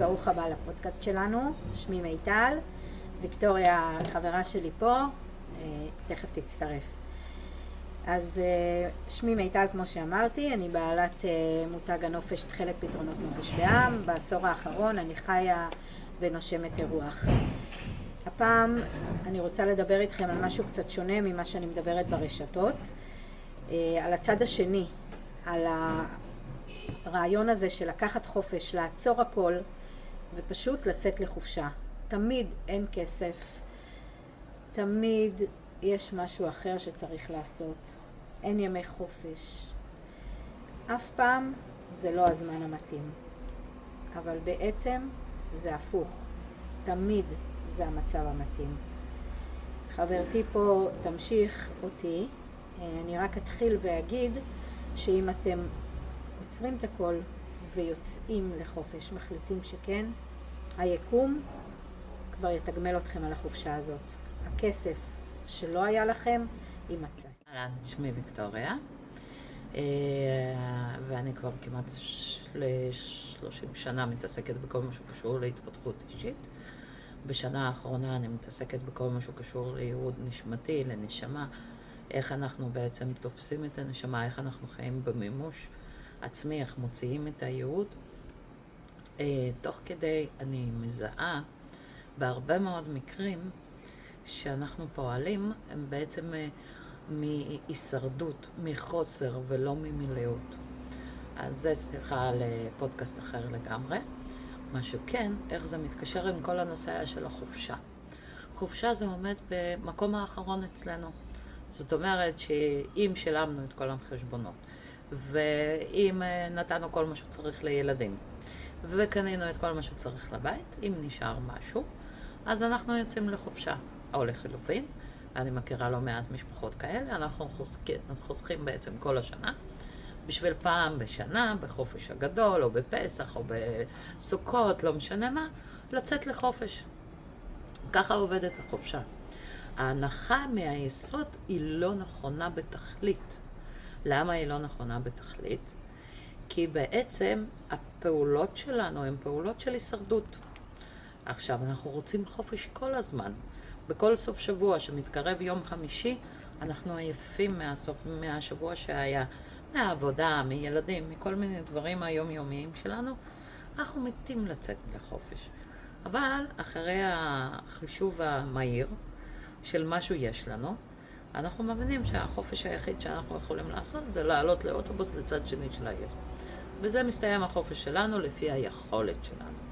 ברוך הבא לפודקאסט שלנו, שמי מיטל, ויקטוריה חברה שלי פה, תכף תצטרף. אז שמי מיטל, כמו שאמרתי, אני בעלת מותג הנופש תכלת פתרונות נופש בעם. בעשור האחרון אני חיה ונושמת רוח. הפעם אני רוצה לדבר איתכם על משהו קצת שונה ממה שאני מדברת ברשתות, על הצד השני, על הרעיון הזה של לקחת חופש, לעצור הכל ופשוט לצאת לחופשה. תמיד אין כסף, תמיד יש משהו אחר שצריך לעשות, אין ימי חופש. אף פעם זה לא הזמן המתאים, אבל בעצם זה הפוך, תמיד זה המצב המתאים. חברתי פה תמשיך אותי, אני רק אתחיל ואגיד שאם אתם עוצרים את הכל ויוצאים לחופש, מחליטים שכן, היקום כבר יתגמל אתכם על החופשה הזאת. הכסף שלא היה לכם יימצא. אהלן, שמי ויקטוריה, ואני כבר כמעט 30 שנה מתעסקת בכל מה שקשור להתפתחות אישית. בשנה האחרונה אני מתעסקת בכל מה שקשור לייעוד נשמתי, לנשמה, איך אנחנו בעצם תופסים את הנשמה, איך אנחנו חיים במימוש עצמי, איך מוציאים את הייעוד. תוך כדי אני מזהה בהרבה מאוד מקרים שאנחנו פועלים הם בעצם מהישרדות, מחוסר ולא ממילאות. אז זה סליחה לפודקאסט אחר לגמרי. מה שכן, איך זה מתקשר עם כל הנושא של החופשה. חופשה זה עומד במקום האחרון אצלנו. זאת אומרת שאם שילמנו את כל החשבונות, ואם נתנו כל מה שצריך לילדים, וקנינו את כל מה שצריך לבית, אם נשאר משהו, אז אנחנו יוצאים לחופשה. או לחילופין, אני מכירה לא מעט משפחות כאלה, אנחנו חוסכים בעצם כל השנה, בשביל פעם בשנה, בחופש הגדול, או בפסח, או בסוכות, לא משנה מה, לצאת לחופש. ככה עובדת החופשה. ההנחה מהיסוד היא לא נכונה בתכלית. למה היא לא נכונה בתכלית? כי בעצם הפעולות שלנו הן פעולות של הישרדות. עכשיו אנחנו רוצים חופש כל הזמן. בכל סוף שבוע שמתקרב יום חמישי, אנחנו עייפים מהשבוע שהיה, מהעבודה, מילדים, מכל מיני דברים היומיומיים שלנו, אנחנו מתים לצאת לחופש. אבל אחרי החישוב המהיר של משהו יש לנו, אנחנו מבינים שהחופש היחיד שאנחנו יכולים לעשות זה לעלות לאוטובוס לצד שני של העיר. וזה מסתיים החופש שלנו לפי היכולת שלנו.